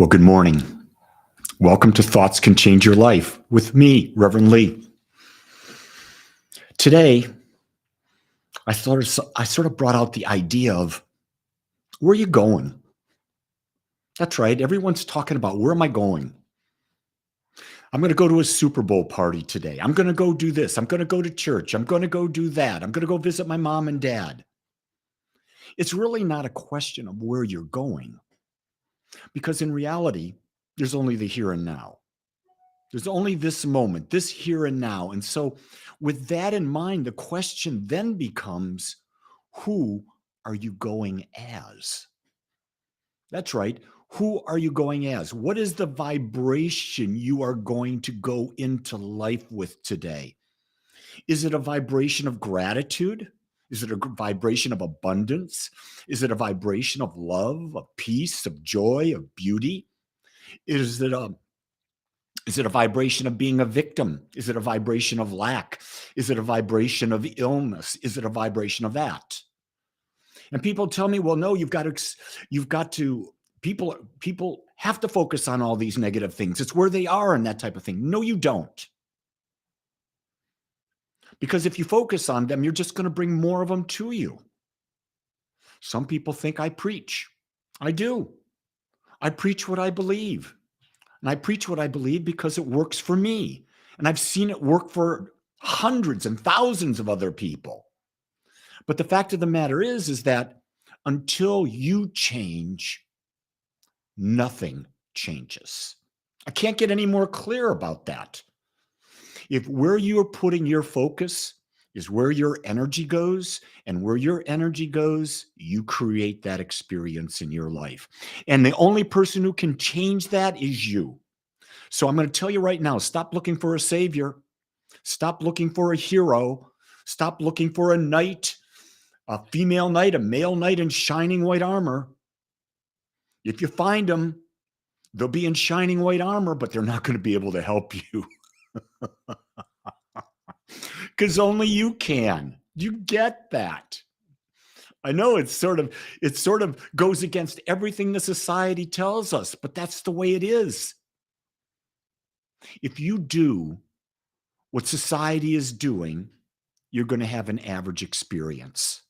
Well, good morning. Welcome to Thoughts Can Change Your Life with me, Reverend Lee. Today, I sort of brought out the idea of where are you going? That's right. Everyone's talking about where am I going? I'm going to go to a Super Bowl party today. I'm going to go do this. I'm going to go to church. I'm going to go do that. I'm going to go visit my mom and dad. It's really not a question of where you're going, because in reality, there's only the here and now. There's only this moment, this here and now. And so, with that in mind, the question then becomes, who are you going as? That's right. Who are you going as? What is the vibration you are going to go into life with today? Is it a vibration of gratitude? Is it a vibration of abundance? Is it a vibration of love, of peace, of joy, of beauty? Is it a vibration of being a victim? Is it a vibration of lack? Is it a vibration of illness? Is it a vibration of that? And people tell me, well, no, people have to focus on all these negative things. It's where they are and that type of thing. No, you don't. Because if you focus on them, you're just going to bring more of them to you. Some people think I preach. I do. I preach what I believe. And I preach what I believe because it works for me. And I've seen it work for hundreds and thousands of other people. But the fact of the matter is that until you change, nothing changes. I can't get any more clear about that. If where you're putting your focus is where your energy goes, and where your energy goes, you create that experience in your life. And the only person who can change that is you. So I'm going to tell you right now, stop looking for a savior. Stop looking for a hero. Stop looking for a knight, a female knight, a male knight in shining white armor. If you find them, they'll be in shining white armor, but they're not going to be able to help you. Because only you can. You get that. I know it sort of goes against everything the society tells us, but that's the way it is. If you do what society is doing, you're going to have an average experience.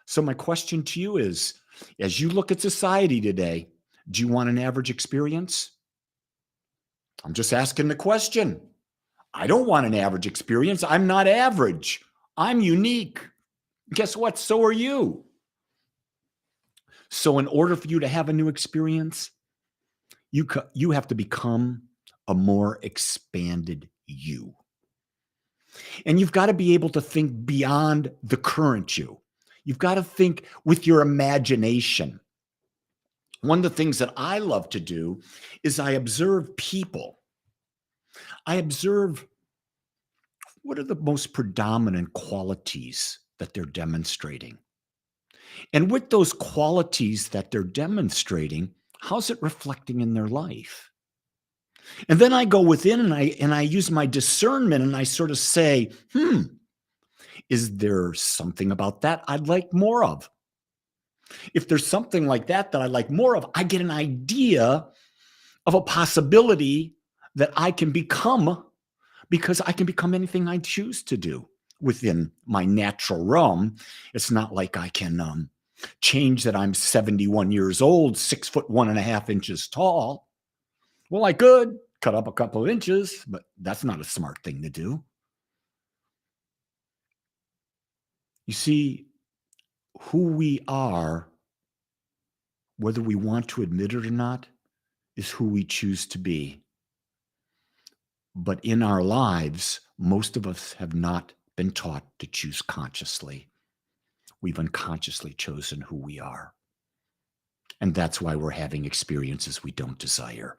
So my question to you is, as you look at society today, do you want an average experience? I'm just asking the question. I don't want an average experience. I'm not average. I'm unique. Guess what? So are you. So in order for you to have a new experience, you have to become a more expanded you. And you've got to be able to think beyond the current you. You've got to think with your imagination. One of the things that I love to do is I observe people. I observe what are the most predominant qualities that they're demonstrating. And with those qualities that they're demonstrating, how's it reflecting in their life? And then I go within and I use my discernment and I sort of say, is there something about that I'd like more of? If there's something like that I like more of, I get an idea of a possibility that I can become, because I can become anything I choose to do within my natural realm. It's not like I can change that I'm 71 years old, 6 foot 1.5 inches tall. Well, I could cut up a couple of inches, but that's not a smart thing to do. You see, who we are, whether we want to admit it or not, is who we choose to be. But in our lives, most of us have not been taught to choose consciously. We've unconsciously chosen who we are. And that's why we're having experiences we don't desire.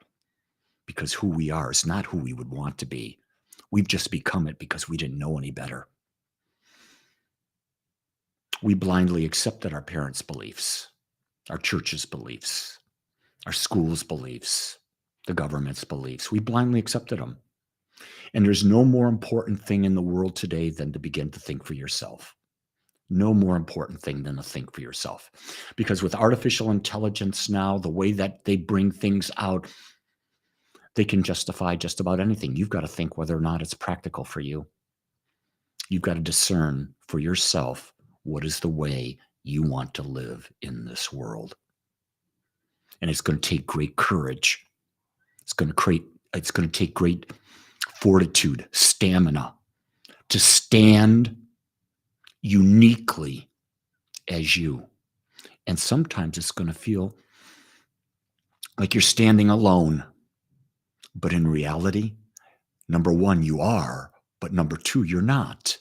Because who we are is not who we would want to be. We've just become it because we didn't know any better. We blindly accepted our parents' beliefs, our church's beliefs, our school's beliefs, the government's beliefs. We blindly accepted them. And there's no more important thing in the world today than to begin to think for yourself. No more important thing than to think for yourself. Because with artificial intelligence now, the way that they bring things out, they can justify just about anything. You've got to think whether or not it's practical for you. You've got to discern for yourself what is the way you want to live in this world. And it's going to take great courage. It's going to take great fortitude, stamina to stand uniquely as you. And sometimes it's going to feel like you're standing alone. But in reality, number one, you are, but number two, you're not.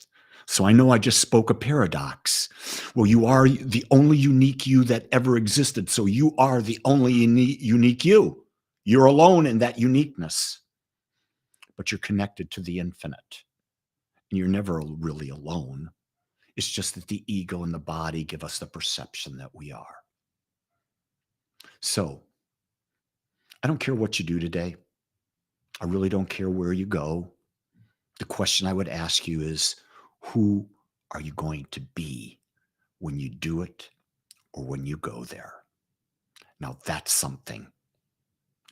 So I know I just spoke a paradox. Well, you are the only unique you that ever existed. So you are the only unique you. You're alone in that uniqueness, but you're connected to the infinite. And you're never really alone. It's just that the ego and the body give us the perception that we are. So I don't care what you do today. I really don't care where you go. The question I would ask you is, who are you going to be when you do it or when you go there? Now that's something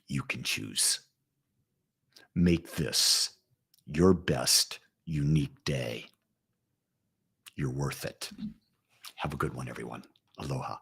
you can choose. Make this your best unique day. You're worth it. Have a good one, everyone. Aloha.